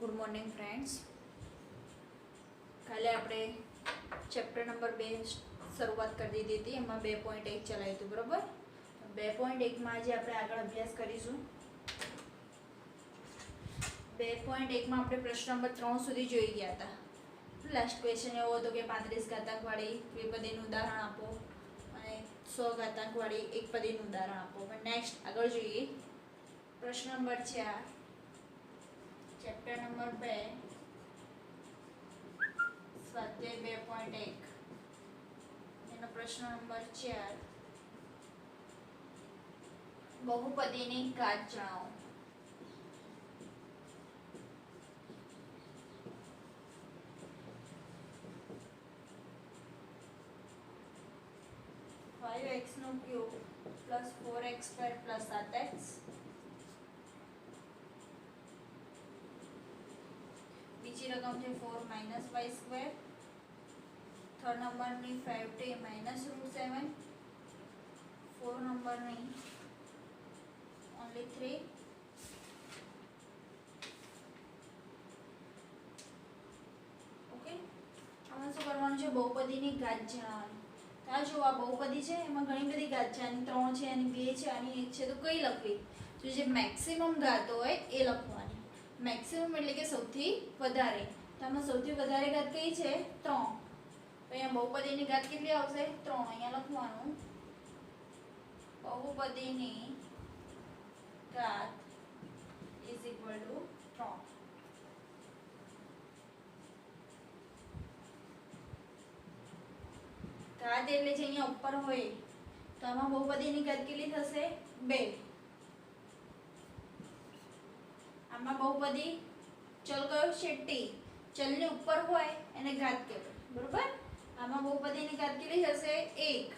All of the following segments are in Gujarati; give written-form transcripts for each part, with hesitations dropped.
Good morning friends. કાલે આપણે ચેપ્ટર નંબર 2 શરૂઆત કરી દીધી હતી. એમાં 2.1 ચલાવ્યું હતું, બરાબર. 2.1માં આજે આપણે આગળ અભ્યાસ કરીશું. 2.1માં આપણે પ્રશ્ન નંબર 3 સુધી જોઈ ગયા હતા. લાસ્ટ ક્વેશ્ચન એવો હતો કે 35 ઘાતાંકવાળી દ્વિપદીનું ઉદાહરણ આપો અને 100 ઘાતાંકવાળી એકપદીનું ઉદાહરણ આપો. પણ નેક્સ્ટ આગળ જોઈએ. પ્રશ્ન નંબર 4 ચેપ્ટર નંબર 2 સ્વાધ્યાય 2.1 એનો પ્રશ્ન નંબર 4 બહુપદીની ઘાત જણાવો. x નો cube plus 4x square plus 7x બીજી રકમ છે 4 માઇનસ y સ્ક્વેર. થર્ડ નંબરની 5t માઇનસ રૂટ 7. 4 નંબરની ઓનલી 3. ઓકે, આમાં શું કરવાનું છે? બહુપદીની ઘાત જણાવવાની. આ જો આ બહુપદી છે, એમાં ઘણી બધી ઘાત છે. આની 3 છે, આની 2 છે, આની 1 છે. તો કઈ લખવી? તો જે મેક્સિમમ ઘાત હોય એ લખવાની. મેક્સિમમ એટલે કે સૌથી વધારે. તો આમાં સૌથી વધારે ઘાત કઈ છે? 3. તો અહીંયા બહુપદીની ઘાત કેટલી આવશે? 3. અહીંયા લખવાનું બહુપદીની ઘાત ઇઝ ઇક્વલ ટુ 3. ઘાત એટલે જે અહીંયા ઉપર હોય, તો આમાં બહુપદીની ઘાત કેટલી થશે? 2. આમાં બહુપદી ચલ કયો છે? t. ચલની ઉપર હોય એને ઘાત કહેવાય, બરોબર. આમાં બહુપદીની ઘાત કેટલી થશે? 1.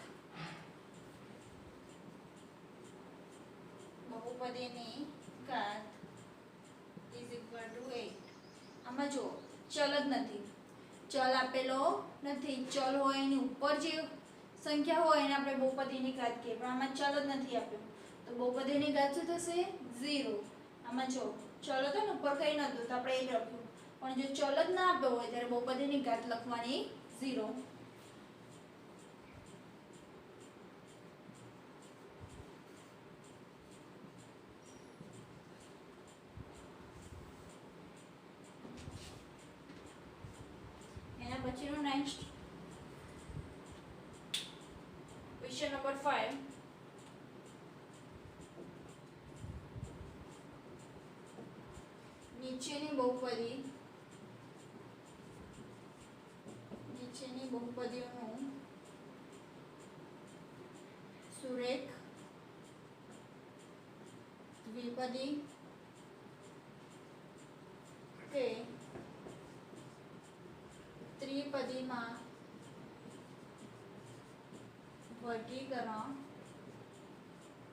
બહુપદીની ઘાત ઇઝ ઇક્વલ ટુ 8. આમાં જો ચલ જ નથી, ચલ આપેલો નથી. ચલ હોય એની ઉપર જે સંખ્યા હોય એને આપણે બહુપદીની ઘાત કહીએ, પણ આમાં ચલ જ નથી આપ્યું. તો બહુપદીની ઘાત શું થશે? 0. આમાં જો ચલ હતો ને ઉપર કઈ નતું, તો આપણે એ લખ્યું. પણ જો ચલ જ ના આપ્યો હોય ત્યારે બહુપદીની ઘાત લખવાની 0. એના પછીનો નેક્સ્ટ ક્વેશ્ચન નંબર 5. નીચેની બહુપદીઓનું સુરેખ દ્વિપદી કે ત્રિપદીમાં વર્ગીકરણ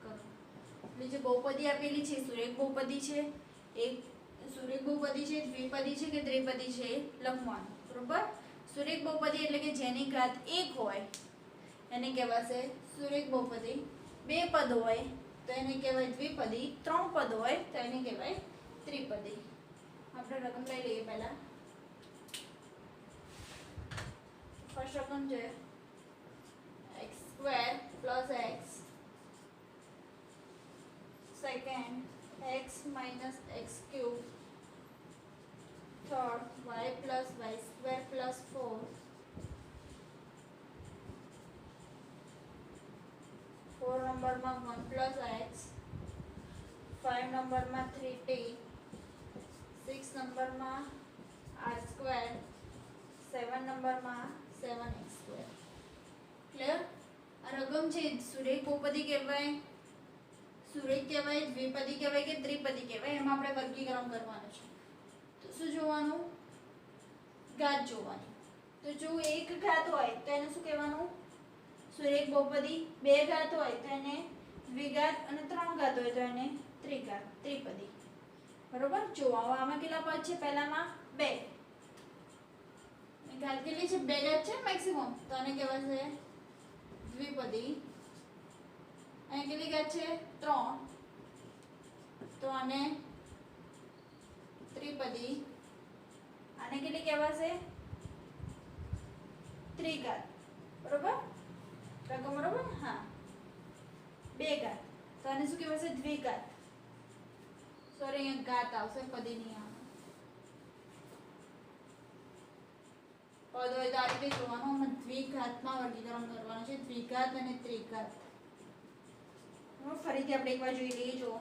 કરો. એટલે જે બહુપદી આપેલી છે, સુરેખ બહુપદી છે, એક સુરેખ બહુપદી છે, દ્વિપદી છે કે ત્રિપદી છે લખવાનું, બરોબર. સુરેખ બહુપદી એટલે કે જેની ઘાત 1 હોય એને કહેવાશે સુરેખ બહુપદી. 2 પદ હોય તો એને કહેવાય દ્વિપદી. 3 પદ હોય તો એને કહેવાય ત્રિપદી. આપણે રકમ લઈ લઈએ. પહેલા ફર્સ્ટ રકમ છે x square plus x. Second x minus x cube. Third y plus y square plus 4. Four નંબરમાં 1 પ્લસ x. 5 નંબરમાં 3t. 6 નંબરમાં r સ્ક્વેર. 7 નંબરમાં 7x સ્ક્વેર. ક્લિયર? આ રકમ છે સુરેખ બહુપદી કહેવાય, સુરેખ કહેવાય, દ્વિપદી કહેવાય કે ત્રિપદી કહેવાય. એમાં આપણે વર્ગીકરણ કરવાનું છે. તો શું જોવાનું? ઘાત જોવાની. તો જો એક ઘાત હોય તો એને શું કહેવાનું? સુરેખ બહુપદી. 2 ઘાત હોય તો એને દ્વિઘાત, અને 3 ઘાત હોય તો એને ત્રિઘાત, ત્રિપદી, બરોબર. જો આમાં કેટલા પદ છે? પહેલામાં 2. ઘાત કેટલી છે? 2 ઘાત છે મેક્સિમમ, તો આને કહેવાશે દ્વિપદી. અહીં કેટલી ઘાત છે? 3. તો આને ત્રિપદી આને કેટલી કહેવાશે? ત્રિઘાત. બરોબર? રકમ બરોબર? હા, બે ઘાત. તો આને શું કહેવાશે? દ્વિઘાત. સોરી, અહીંયા ઘાત આવશે, પદી નહીં આવે. પદ હોય તો આ રીતે જોવાનું. અમે દ્વિઘાતમાં વર્ગીકરણ કરવાનું છે, દ્વિઘાત અને ત્રિઘાત. ફરીથી આપણે એકવાર જોઈ લઈએ. જો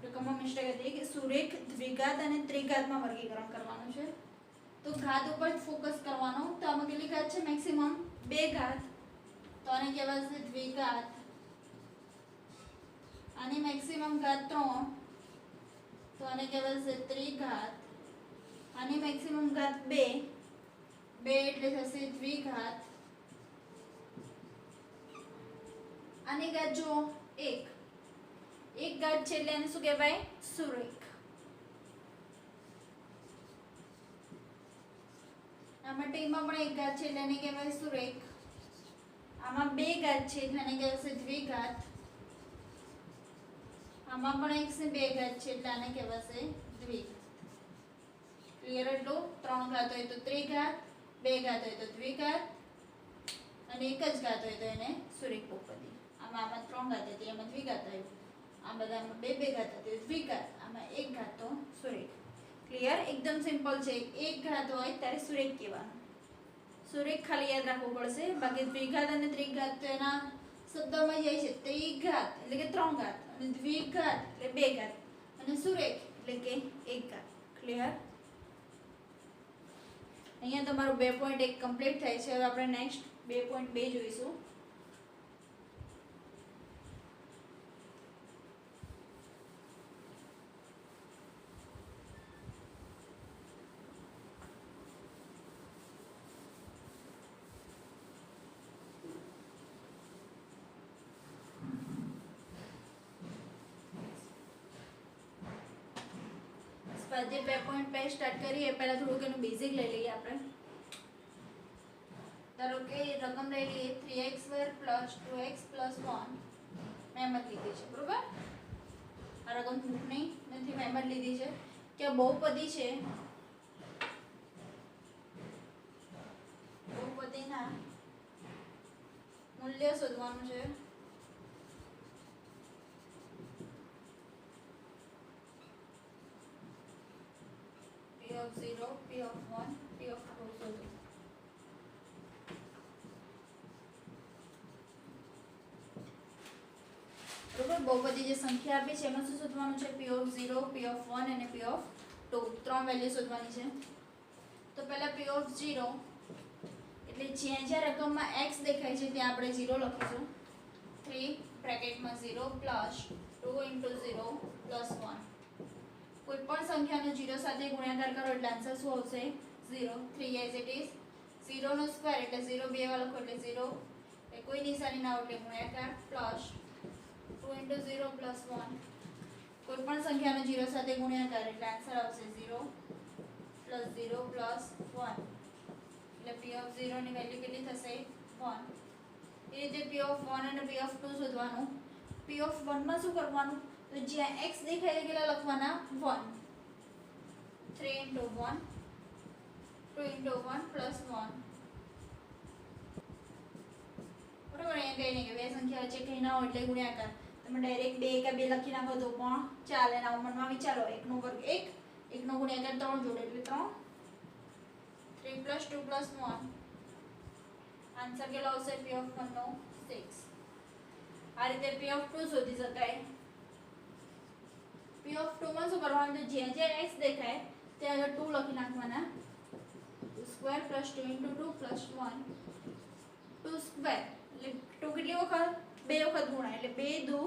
રકમમાં મિસ્ટેક હતી કે સુરેખ દ્વિઘાત અને ત્રિઘાતમાં વર્ગીકરણ કરવાનું છે. તો ઘાત ઉપર ફોકસ કરવાનો. તો આમાં કેટલી ઘાત છે? મેક્સિમમ બે ઘાત. તો આને કહેવાશે દ્વિઘાત. આની મેક્સિમમ ઘાત 3, તો આને કહેવાશે ત્રિઘાત. આની મેક્સિમમ ઘાત 2 એટલે થશે દ્વિઘાત. આની ઘાત જો 1 ઘાત છે એટલે એને શું કહેવાય? સુરેખ. આમાં ટીમાં પણ 1 ઘાત છે એટલે એને કહેવાય સુરેખ. આમાં 2 ઘાત છે એટલે એને કહેવાશે દ્વિઘાત. આમાં પણ 1 ને 2 ઘાત છે એટલે આને કહેવાશે દ્વિઘાત. ક્લિયર? એટલું 3 ઘાત હોય તો ત્રિઘાત, 2 ઘાત હોય તો દ્વિઘાત અને 1 જ ઘાત હોય તો એને સુરેખ બહુપદી. આમાં 3 ઘાત હતી, એમાં દ્વિઘાત આવ્યું. આ બધામાં 2 ઘાત હતી, દ્વિઘાત. આમાં 1 ઘાત તો સુરેખ. ક્લિયર? એકદમ સિમ્પલ છે. 1 ઘાત હોય ત્યારે સુરેખ કહેવાનું. સુરેખ ખાલી યાદ રાખવું પડશે. બાકી દ્વિઘાત અને ત્રિઘાત તો એના શબ્દોમાં જાય છે. ત્રિઘાત એટલે કે 3 ઘાત, અને દ્વિઘાત એટલે 2 ઘાત, અને સુરેખ એટલે કે 1 ઘાત. ક્લિયર? અહીંયા તમારું 2.1 કમ્પ્લીટ થાય છે. હવે આપણે નેક્સ્ટ 2.2 જોઈશું. સ્વાધ્યાય 2.2 સ્ટાર્ટ કરીએ પહેલા થોડુંક એનું બેઝિક લઈ લઈએ આપણે. ધારો કે રકમ લઈ લઈએ 3x² + 2x + 1. મેં એમ જ લીધી છે. બરોબર? આ રકમ નથી, મેં એમ જ લીધી છે કે આ બહુપદી છે. બહુપદીના મૂલ્ય શોધવાનું છે. P0, P1, P2 શોધો. બરોબર? બહુપદી જે સંખ્યા આપી છે એમાં શું શોધવાનું છે? P0, P1 અને P2. 3 વેલ્યુ શોધવાની છે. તો પહેલા P0 એટલે જ્યાં રકમમાં x દેખાય છે ત્યાં આપણે 0 લખીશું. 3 બ્રેકેટમાં 0 + 2 * 0 + 1. કોઈ પણ સંખ્યાનો 0 સાથે ગુણાકાર કરો એટલે આન્સર શું આવશે? 0. 3 એઝ ઇટ ઇઝ. 0 નો સ્ક્વેર એટલે 0 બે વાર લખો એટલે 0. એટલે કોઈ નિશાની ના આવે એટલે ગુણાકાર પ્લસ 2 * 0 + 1. કોઈ પણ સંખ્યાનો 0 સાથે ગુણાકાર એટલે આન્સર આવશે 0 + 0 + 1. એટલે P0 ની વેલ્યુ કેટલી થશે? 1. એ રીતે P1 અને P2 શોધવાનું. P1 માં શું કરવાનું? તો જ્યાં x દેખાય એટલે કેટલા લખવાના? 1. 3 * 1, 2 * 1 + 1. બરોબર? અહીંયા કઈ નહીં કે બે સંખ્યા વચ્ચે કઈ ના હોય એટલે ગુણાકાર. તમે ડાયરેક્ટ 2 કે 2 લખી નાખો તો પણ ચાલે. ના મનમાં વિચારો 1 નો વર્ગ 1, 1 નો ગુણાકાર 3 જોડે એટલે 3. 3 + 2 + 1. આન્સર કેટલો આવશે? P1 નો 6. આ રીતે P2 શોધી શકાય. P2 માં શું કરવાનું? તો જ્યાં x દેખાય ત્યાં આગળ 2 લખી નાખવાના. 2² + 2 * 2 + 1. 2² એટલે 2 કેટલી વખત? 2 વખત ગુણાય એટલે 2 × 2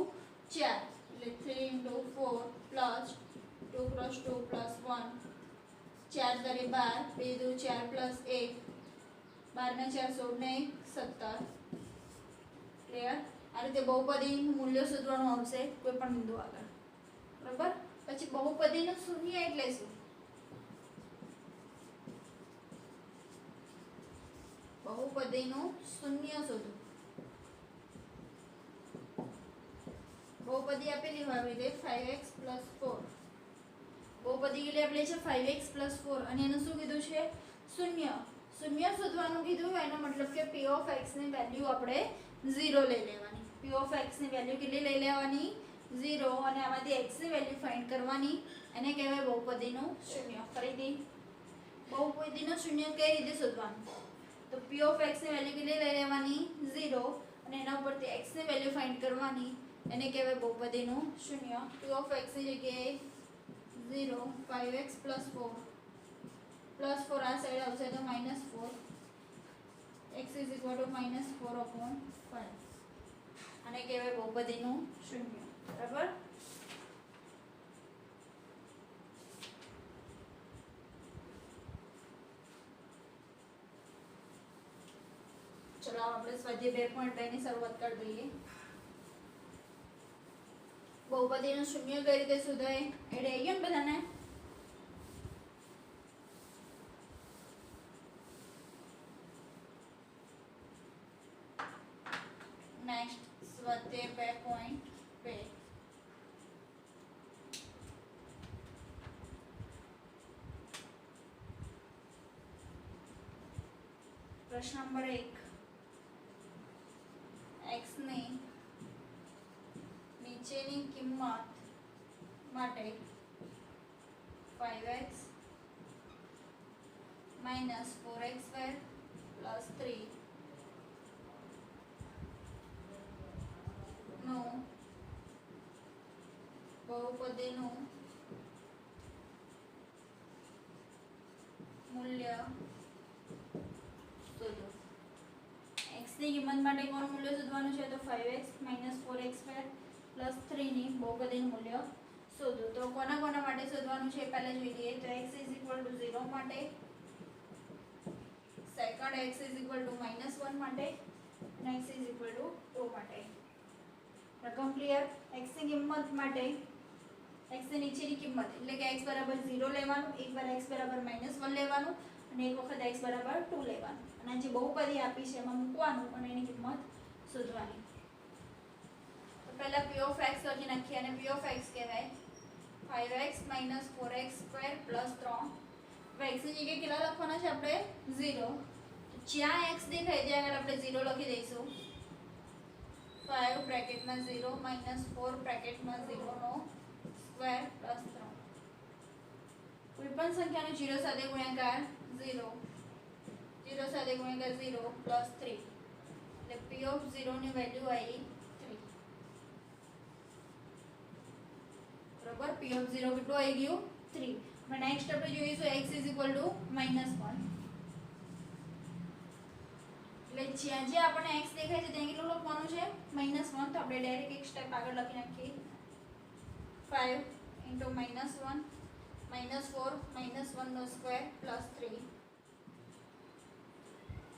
= 4. એટલે 3 × 4 + 2 × 2 + 1. 4 × 12, 2 × 4 + 1. 12 ને 4 16 ને 1 17. ક્લિયર? આ રીતે બહુપદીનું મૂલ્ય શોધવાનું આવશે કોઈ પણ બિંદુ આગળ. બરાબર? પછી બહુપદીનું શૂન્ય એટલે શું? બહુપદીનું શૂન્ય શોધો. બહુપદી આપેલી હોય આવી રીતે 5x + 4. બહુપદી કેટલી આપેલી છે 5x + 4 અને એનું શું કીધું છે શૂન્ય શૂન્ય શોધવાનું કીધું એનો મતલબ કે p ઓફ x ની વેલ્યુ આપણે 0 લઈ લેવાની p ઓફ x ની વેલ્યુ કેટલી લઈ લેવાની 0 અને આમાંથી x ની વેલ્યુ ફાઇન્ડ કરવાની એને કહેવાય બહુપદીનું શૂન્ય ફરીથી બહુપદીનું શૂન્ય કઈ રીતે શોધવાનું તો p ઓફ x ની વેલ્યુ કેટલી લઈ લેવાની 0 અને એના ઉપરથી x ની વેલ્યુ ફાઇન્ડ કરવાની એને કહેવાય બહુપદીનું શૂન્ય p ઓફ x ની જગ્યાએ 0 5x + 4 +4 આ સાઈડ આવશે તો -4 x = -4/5 આને કહેવાય બહુપદીનું શૂન્ય બરાબર ચલો આપણે સ્વાધ્યાય 2.2 ની શરૂઆત કરી દઈએ બહુપદીનું શૂન્ય કઈ રીતે શોધાય એડ આવી ગયું ને બધાને નેક્સ્ટ સ્વાધ્યાય 2.2 પ્રશ્ન નંબર 1 x ની નીચેની કિંમત માટે 5x - 4x² + 3 નું બહુપદીનું મૂલ્ય શોધો x ની કિંમત માટે કોનું મૂલ્ય શોધવાનું છે તો 5x - 4x² + 3 ની બહુપદીનું મૂલ્ય શોધો તો કોના કોના માટે શોધવાનું છે પહેલા જોઈ લઈએ તો x = 0 માટે સેકન્ડ x = -1 માટે અને x = 2 માટે રકમ ક્લિયર x ની કિંમત માટે x ની નીચેની કિંમત એટલે કે x = 0 લેવાનું એકવાર x = -1 લેવાનું અને એક વખત x = 2 લેવાનું અને જે બહુપદી આપી છે એમાં મૂકવાનું અને એની કિંમત શોધવાની તો પહેલા p ઓફ x લખી નાખીએ અને p ઓફ x કહેવાય 5x - 4x² + 3 હવે x ની જગ્યાએ કેટલા લખવાના છે આપણે 0 જ્યાં x દેખાય ત્યાં આગળ આપણે 0 લખી દઈશું 5 બ્રેકેટમાં 0 - 4 બ્રેકેટમાં 0 નો સ્ક્વેર + 3 કોઈ પણ સંખ્યાનો 0 સાથે ગુણાકાર 0 0 સાથે ગુણાકાર 0 + 3 એટલે p ઓફ 0 ની વેલ્યુ આવી 3 બરાબર p ઓફ 0 કેટલું આવી ગયું 3 હવે નેક્સ્ટ આપણે જોઈશું x = -1 એટલે જ્યાં જ્યાં આપણને x દેખાય છે ત્યાં કેટલું લખવાનું છે -1 તો આપણે ડાયરેક્ટ એક સ્ટેપ આગળ લખી નાખીએ 5 * -1 -4 -1 નો સ્ક્વેર + 3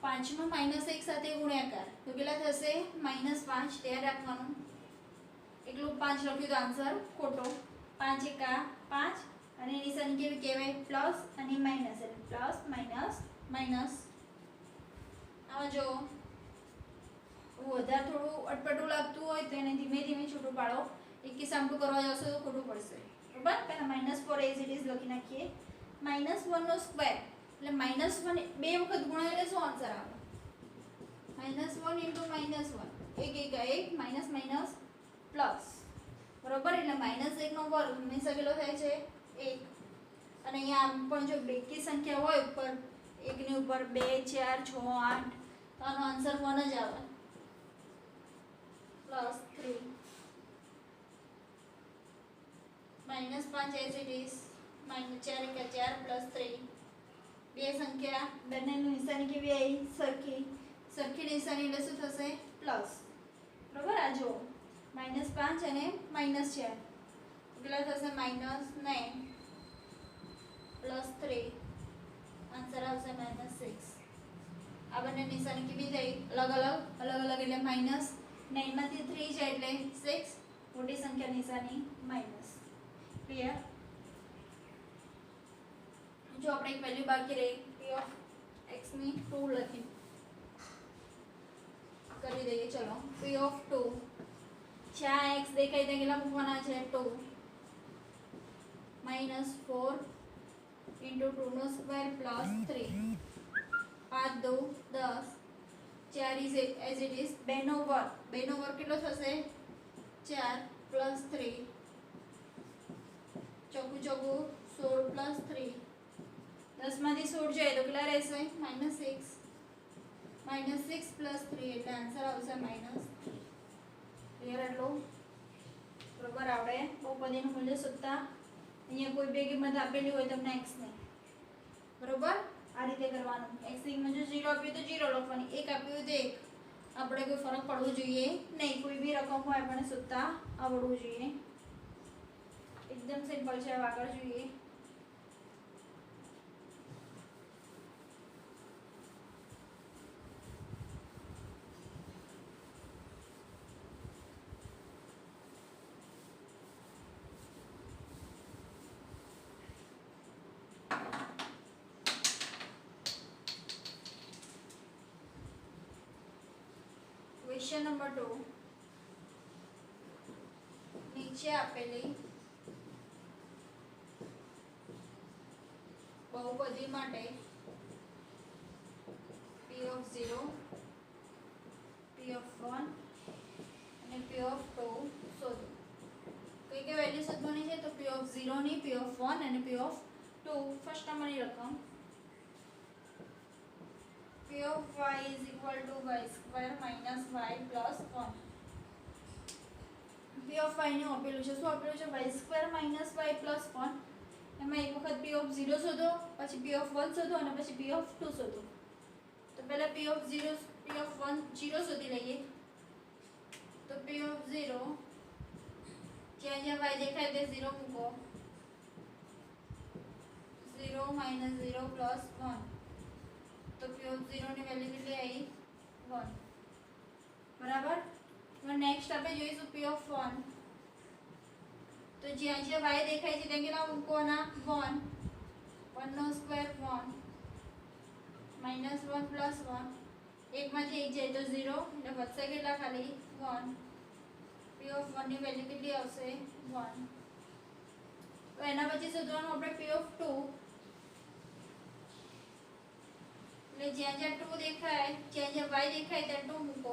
5 નો -1 સાથે ગુણાકાર તો કેટલા થશે -5 ધ્યાન રાખવાનું એકલું 5 લખ્યું તો આન્સર ખોટો 5 એકા 5 અને નિશાની કેવી કહેવાય પ્લસ અને માઈનસ એટલે પ્લસ માઈનસ માઈનસ આમાં જો વધારે થોડું અટપટું લાગતું હોય તો એને ધીમે ધીમે છૂટું પાડો એકી સામટું કરવા જશો તો ખોટું પડશે બરાબર પહેલા -4 એઝ ઇટ ઇઝ લખી નાખીએ -1 નો સ્ક્વેર એટલે -1 બે વખત ગુણાય એટલે શું આન્સર આવે -1 * -1 એક એક એક માઈનસ માઈનસ પ્લસ બરોબર એટલે -1 નો વર્ગ હંમેશા કેટલો થાય છે 1 અને અહીંયા આમ પણ જો બેકી સંખ્યા હોય ઉપર 1 ની ઉપર 2 4 6 8 તો આનો આન્સર 1 જ આવે +3 -5 એઝ ઇટ ઇઝ -4 એકા 4 + 3 બે સંખ્યા બંનેની નિશાની કેવી આવી સરખી નિશાની એટલે શું થશે પ્લસ બરાબર આ જો -5 અને -4 કેટલા થશે -9 +3 આન્સર આવશે -6 આ બંને નિશાની કેવી થઈ અલગ અલગ એટલે -9 માંથી 3 જાય એટલે 6 મોટી સંખ્યા નિશાની માઈનસ ક્લિયર જો આપણે એક વેલ્યુ બાકી રહી p ઓફ x ની 2 લખી કરી દઈએ ચલો p ઓફ 2 જ્યાં x દેખાય ત્યાં કેટલા મૂકવાના છે 2 -4 इंटू 2 નો square plus 3 5 2 10 4 is as it is 2 નો વર્ગ કેટલો થશે 4 પ્લસ 3 ચોકુ ચોકુ 16 પ્લસ 3 10 માંથી 16 જાય તો કેટલા રહેશે -6 -6 પ્લસ 3 એટલે આન્સર આવશે -3 ક્લિયર એટલો બરોબર આવડે બહુપદીનું મૂલ્ય શોધતા અહીંયા કોઈ બે કિંમત આપેલી હોય તમને x ની બરોબર આ રીતે કરવાનું x ની કિંમત જો 0 આપ્યું તો 0 લખવાની 1 આપ્યું તો 1 આપણે કોઈ ફરક પડવો જોઈએ નહીં કોઈ બી રકમ હોય આપણે શોધતા આવડવું જોઈએ એકદમ સિમ્પલ છે આગળ જોઈએ क्वेश्चन नंबर 2 नीचे આપેલી બહુપદી માટે p of 0 p of 1 અને p of 2 શોધો કઈ કઈ વેલ્યુ શોધવાની છે તો p of 0 ની p of 1 અને p of 2 ફર્સ્ટ નંબરની રકમ p of y is equal to y square minus y plus 1 p of y ને આપેલું છે શું આપેલું છે y square minus y plus 1 એમાં એક વખત p of 0 શોધો પછી p of 1 શોધો અને પછી p of 2 શોધો તો પહેલા p of 0 p of 1 0 શોધી લઈએ તો p of 0 જ્યાં જ્યાં y દેખાય તે 0 મૂકો 0 minus 0 plus 1 तो p of 0 ની વેલ્યુ કેટલી આવી 1 બરાબર હવે નેક્સ્ટ આપણે જોઈશું p of 1 તો જ્યાં જ્યાં y દેખાય છે ત્યાં કેટલા મૂકવાના 1 1 નો સ્ક્વેર 1 -1 પ્લસ 1 એકમાંથી એક જાય તો 0 એટલે વધશે કેટલા ખાલી 1 p of 1 ની વેલ્યુ કેટલી આવશે 1 તો એના પછી શોધવાનું આપણે p of 2 એટલે જ્યાં જ્યાં 2 દેખાય જ્યાં જ્યાં y દેખાય ત્યાં 2 મૂકો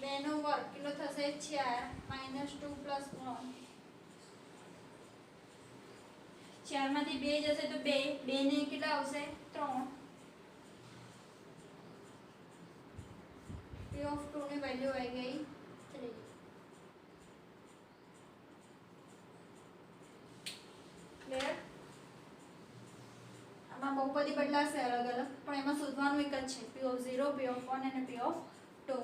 2 નો વર્ગ કેટલો થશે 4 -2 પ્લસ 1 4 માંથી 2 જશે તો 2 2 ને કેટલા આવશે 3 p of 2 ની વેલ્યુ આવી ગઈ 3 ક્લિયર આમાં બહુપદી બદલાશે અલગ અલગ પણ એમાં શોધવાનું એક જ છે p of 0 p of 1 અને p of 2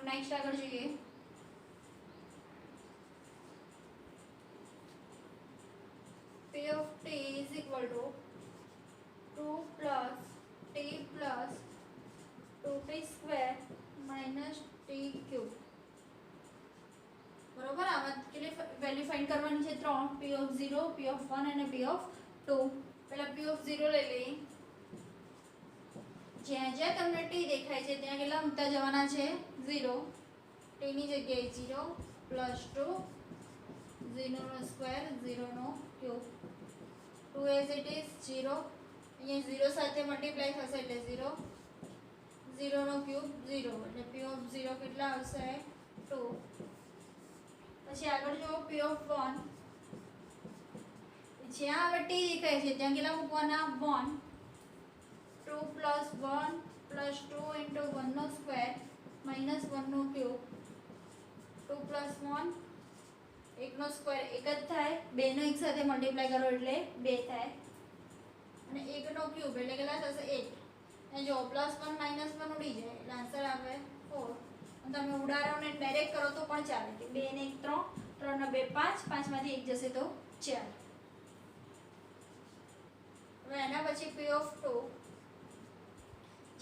નેક્સ્ટ આગળ જોઈએ p of t is equal to 2 plus t plus 2t square minus t cube બરોબર આમાં કેટલી વેલ્યુ ફાઇન્ડ કરવાની છે 3 p of 0 p of 1 અને p of 2 પહેલા p of 0 લઈ લઈએ જ્યાં જ્યાં તમને t દેખાય છે ત્યાં કેટલા મૂકતા જવાના છે 0 t ની જગ્યાએ 0 plus 2 0 નો સ્ક્વેર 0 નો ક્યુબ 2 as it is 0 અહીંયા 0 સાથે મલ્ટીપ્લાય થશે એટલે 0 0 નો ક્યુબ 0 એટલે p of 0 કેટલા આવશે 2 પછી આગળ જો p of 1 જ્યાં હવે t દેખાય છે ત્યાં કેટલા મૂકવાના 1 2 plus 1 plus 2 into 1 નો સ્ક્વેર minus 1 નો ક્યુબ 2 plus 1 1 નો સ્ક્વેર 1 જ થાય 2 નો એક સાથે મલ્ટીપ્લાય કરો એટલે 2 થાય અને 1 નો ક્યુબ એટલે કેટલા થશે 8 અને જો +1 -1 ઉડી જાય એટલે આન્સર આવે 4 અને તમે ઉડાડો ને ડાયરેક્ટ કરો તો પણ ચાલે કે 2 ને 1 3 3 ને 2 5 5 માંથી 1 જશે તો 4 હવે એના પછી p of 2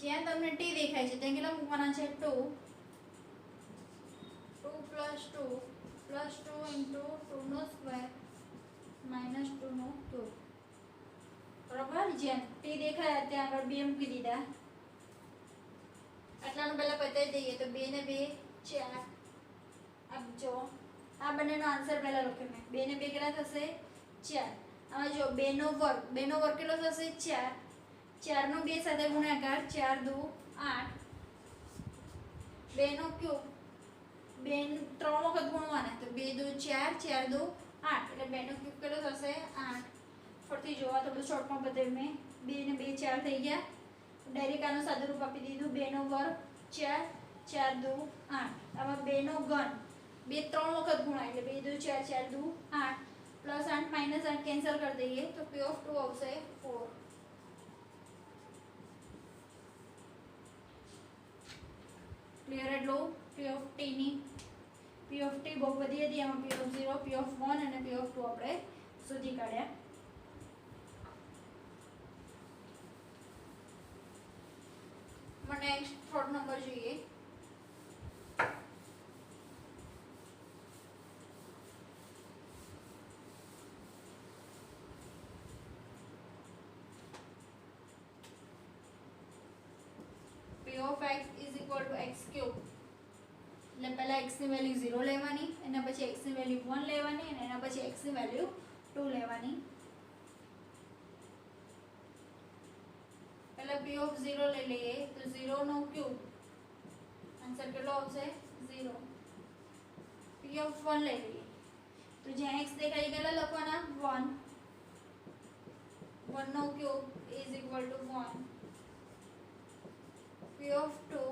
જ્યાં તમને t દેખાય છે ત્યાં કેટલા મૂકવાના છે 2 2 plus 2 plus 2 into 2 નો સ્ક્વેર minus 2 નો ક્યુબ બરાબર જ્યાં t દેખાય ત્યાં આગળ 2 મૂકી દીધા આટલાનું પહેલા બતાવી દઈએ તો 2 ને 2 4 अब जो આ આ બંનેનો આન્સર પહેલા લખ્યો મેં 2 ને 2 કેટલા થશે 4 આમાં જો 2 નો વર્ગ કેટલો થશે 4 4 નો 2 સાથે ગુણાકાર 4 2 8 2 નો ક્યુબ 2 3 વખત ગુણવાના તો 2 2 4 4 2 8 એટલે 2 નો ક્યુબ કેટલો થશે 8 ફરીથી જોવા થોડું શોર્ટમાં બતાવ્યું મેં 2 ને 2 4 થઈ ગયા ડાયરેક્ટ આનું સાદું રૂપ આપી દીધું 2 નો વર્ગ 4 4 2 8 આમાં 2 નો ઘન 2 3 વખત ગુણાય એટલે 2 2 4 4 2 8 પ્લસ 8 માઇનસ 8 કેન્સલ કરી દઈએ તો p ઓફ 2 આવશે 4 ક્લિયર એટલો p ઓફ t ની p ઓફ t બહુપદી હતી એમાં p ઓફ 0 p ઓફ 1 અને p ઓફ 2 આપણે શોધી કાઢ્યા નેક્સ્ટ થર્ડ નંબર જોઈએ p of x is equal to x cube એટલે પહેલા x ની વેલ્યુ 0 લેવાની એના પછી x ની વેલ્યુ 1 લેવાની અને એના પછી x ની વેલ્યુ 2 લેવાની પહેલા p of 0 લઈ લઈએ તો 0 નો ક્યુબ આન્સર કેટલો આવશે 0 p of 1 લઈ લઈએ તો જ્યાં x દેખાય કેટલા લખવાના 1 1 નો cube is equal to 1 p of 2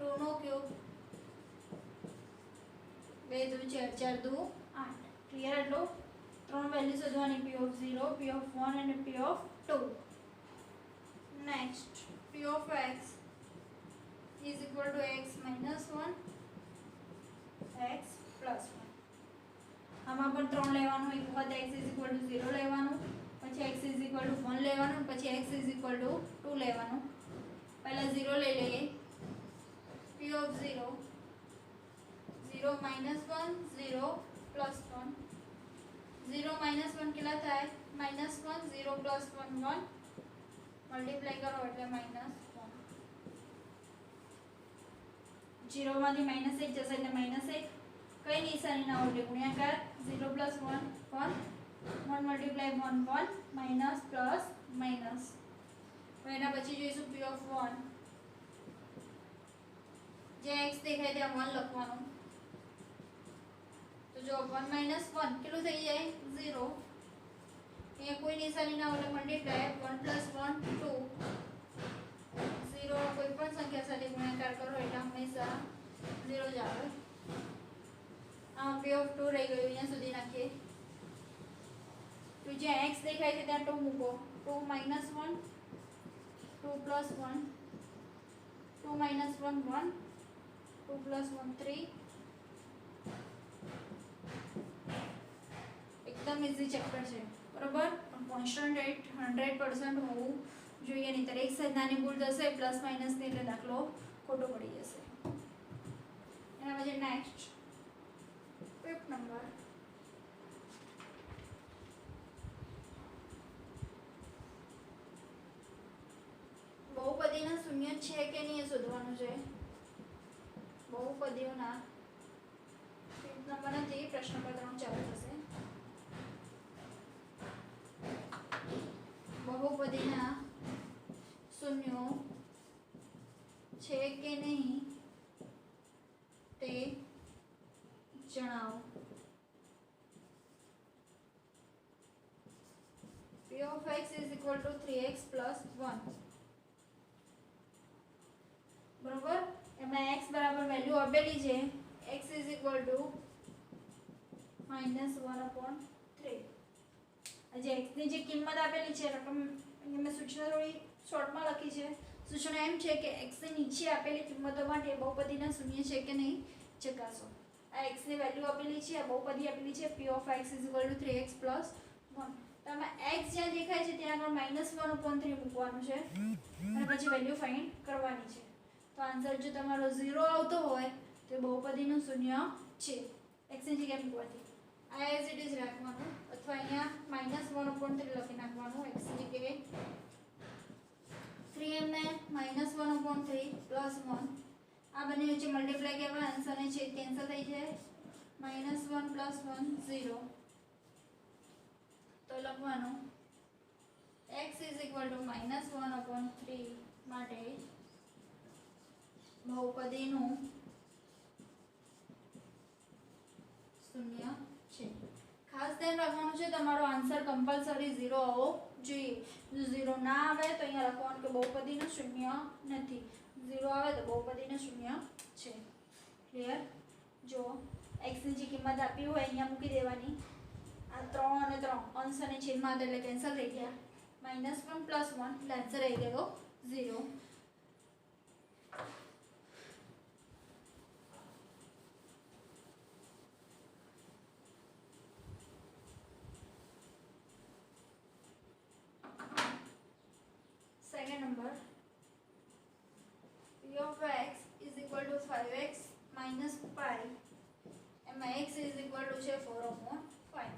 2 નો ક્યુબ 2 2 4 4 2 8 ક્લિયર એટલો ત્રણ વેલ્યુ શોધવાની p of 0 p of 1 અને p of 2 next p of x is equal to x minus 1 x plus 1 આમાં પણ ત્રણ લેવાનું એક વખત x is equal to 0 લેવાનું પછી x is equal to 1 લેવાનું પછી x is equal to 2 લેવાનું પહેલા 0 લઈ લઈએ p of 0 0 minus 1 0 plus 1 0 minus 1 કેટલા થાય minus 1 0 plus 1 1 મલ્ટીપ્લાય કરો એટલે માઈનસ 1 0 માંથી માઈનસ 1 જશે એટલે માઈનસ 1 કઈ નિશાની ના ઉલટે ગુણાકાર 0 plus 1 1 1 multiply 1 1 minus plus minus હવે એના પછી જોઈશું p of 1 જે x દેખાય ત્યાં 1 લખવાનું તો જો 1 minus 1 કેટલું થઈ જાય 0 અહીંયા કોઈ નિશાની ના હોય મલ્ટીપ્લાય 1 plus 1 2 0 કોઈ પણ સંખ્યા સાથે ગુણાકાર કરો એટલે હંમેશા 0 જ આવે આ p of 2 રહી ગયું અહીંયા સુધી નાખીએ તો જ્યાં x દેખાય છે ત્યાં 2 મૂકો 2 minus 1 2 plus 1 2 minus 1 1 2 plus 1 3 एकदम इजी चैप्टर है बराबर कॉन्स्टન્ટ रेट 100% होવું જોઈએ નહીતર એક સાઈડ નાની ભૂલ થશે પ્લસ માઈનસ ને એટલે દાખલો ખોટો પડી જશે એના પછી નેક્સ્ટ ફિફ્થ નંબર બહુપદીના શૂન્ય છે કે નહીં એ શોધવાનું છે બહુપદીઓના ફિફ્થ નંબર નથી પ્રશ્ન નંબર 3 ચાલુ થશે બહુપદીના શૂન્યો છે કે નહીં તે જણાવો p of x is equal to 3x plus 1 બરોબર એમાં x બરાબર વેલ્યુ આપેલી છે x is equal to -1/3 આજે x ની જે કિંમત આપેલી છે રકમ અહીંયા મેં સૂચના થોડી શોર્ટમાં લખી છે સૂચના એમ છે કે x ની નીચે આપેલી કિંમતો માટે બહુપદીના શૂન્ય છે કે નહીં ચકાસો આ x ની વેલ્યુ આપેલી છે આ બહુપદી આપેલી છે p of x is equal to 3x plus 1 તો આમાં x જ્યાં દેખાય છે ત્યાં આગળ -1/3 મૂકવાનું છે અને પછી વેલ્યુ ફાઇન્ડ કરવાની છે તો આન્સર જો તમારો 0 આવતો હોય તો બહુપદીનું શૂન્ય છે x ની જગ્યાએ મૂકવાથી આ એઝ ઇટ ઇઝ રાખવાનું અથવા અહીંયા -1/3 લખી નાખવાનું x ની જગ્યાએ 3m ને -1/3 + 1 આ બંને વચ્ચે મલ્ટીપ્લાય કરવા આન્સર ને છે કેન્સલ થઈ જાય -1 + 1 0 તો લખવાનું x = -1/3 માટે બહુપદીનું શૂન્ય છે. ખાસ ધ્યાન રાખવાનું છે તમારો આન્સર કમ્પલસરી 0 આવવો જોઈએ. જો 0 ના આવે તો અહીંયા લખવાનું કે બહુપદીનું શૂન્ય નથી. 0 આવે તો બહુપદીનું શૂન્ય છે. ક્લિયર? જો x ની જે કિંમત આપી હોય અહીંયા મૂકી દેવાની. આ 3 અને 3 અંશ અને છેદમાં હતા એટલે કેન્સલ થઈ ગયા. -1 + 1 એટલે આન્સર આવી ગયો 0. Second number p of x = 5x - π એમાં x = છે 4/5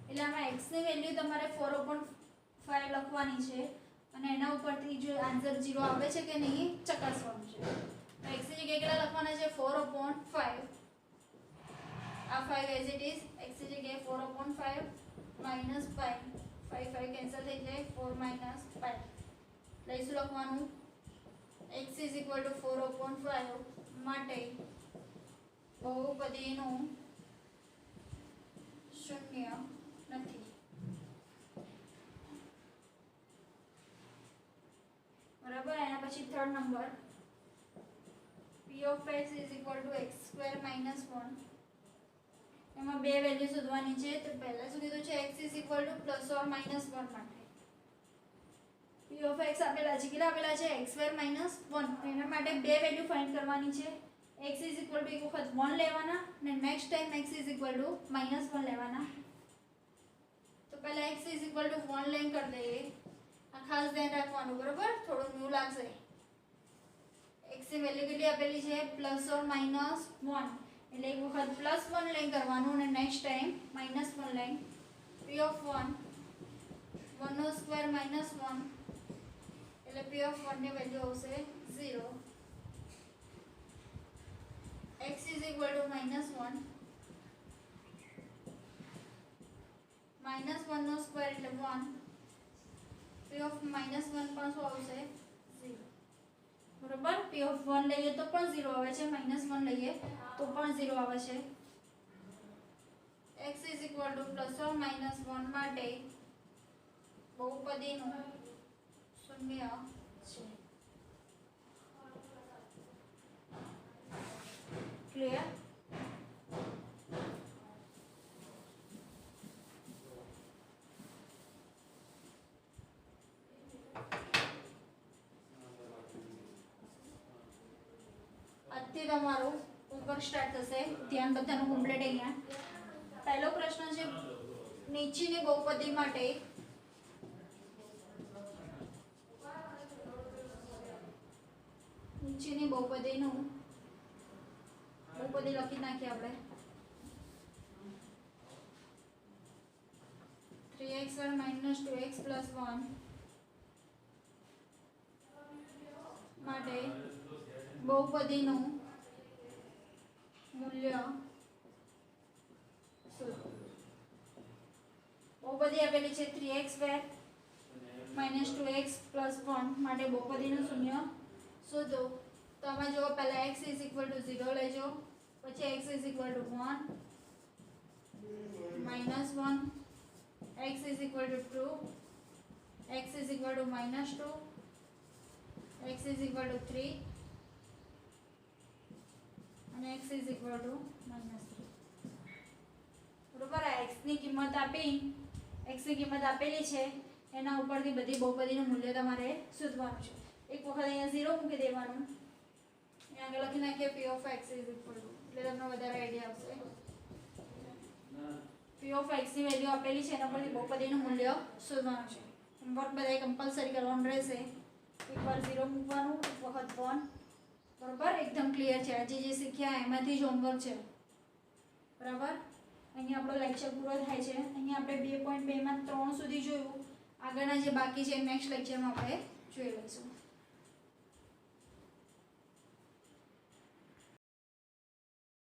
એટલે આમાં x ની વેલ્યુ તમારે 4/5 લખવાની છે અને એના ઉપરથી જો આન્સર 0 આવે છે કે નહીં ચકાસવાનું છે. તો x ની જગ્યાએ કેટલા લખવાના છે 4/5 આ 5 એઝ ઇટ ઇઝ x ની જગ્યાએ 4/5 - π 5 5 કેન્સલ થઈ જાય 4 - π લઈશું લખવાનું x = 4/5 માટે બહુપદીનું શૂન્ય નથી. બરાબર. એના પછી third number p of x = x² - 1 એમાં બે વેલ્યુ શોધવાની છે. તો પહેલા શું કીધું છે x = +or -1 માટે p of x આપેલા છે. કેટલા આપેલા છે x² - 1 એના માટે બે વેલ્યુ ફાઇન્ડ કરવાની છે. x = એક વખત 1 લેવાના અને નેક્સ્ટ ટાઈમ x = -1 લેવાના. તો પહેલા x = 1 લઈને કરી દઈએ. આ ખાસ ધ્યાન રાખવાનું. બરોબર? થોડું ન્યૂ લાગશે. x ની વેલ્યુ કેટલી આપેલી છે +or -1 એટલે એક વખત +1 લઈને કરવાનું અને નેક્સ્ટ ટાઈમ -1 લઈને p of 1 1² - 1 એટલે p of 1 ની વેલ્યુ આવશે 0. x = -1 -1² એટલે 1 p of -1 પણ શું આવશે 0. બરોબર. p of 1 લઈએ તો પણ 0 આવે છે, -1 લઈએ તો પણ 0 આવે છે. x = +or -1 માટે બહુપદીનું શૂન્ય છે. ક્લિયર? આજથી તમારું હોમવર્ક સ્ટાર્ટ થશે. ધ્યાન બધાનું કમ્પ્લીટ. અહીંયા પહેલો પ્રશ્ન છે નીચેની બહુપદી માટે નીચેની બહુપદીનું બહુપદી લખી નાખીએ આપણે 3x² - 2x + 1 માટે બહુપદીનું મૂલ્ય શોધો. બહુપદી આપેલી છે 3x² - 2x + 1 માટે બહુપદીનું શૂન્ય શોધો. તો આમાં જો પહેલા x = 0 લેજો, પછી x = 1 -1 x = 2 x = -2 x = 3 અને x = -3. બરોબર. આ x ની કિંમત આપેલી છે એના ઉપરથી બધી બહુપદીનું મૂલ્ય તમારે શોધવાનું છે. એક વખત અહીંયા 0 મૂકી દેવાનું. અહીંયા આગળ લખી નાખીએ p of x = એટલે તમને વધારે આઈડિયા આવશે. p of x ની વેલ્યુ આપેલી છે એના પરથી બહુપદીનું મૂલ્ય શોધવાનું છે. હોમવર્ક બધાએ કમ્પલસરી કરવાનું રહેશે. એકવાર 0 મૂકવાનું, એક વખત 1. બરોબર. એકદમ ક્લિયર છે. આજે જે શીખ્યા એમાંથી જ હોમવર્ક છે. બરાબર. અહીંયા આપણો લેક્ચર પૂરો થાય છે. અહીંયા આપણે 2.2 માં 3 સુધી જોયું. આગળના જે બાકી છે નેક્સ્ટ લેક્ચરમાં આપણે જોઈ લઈશું.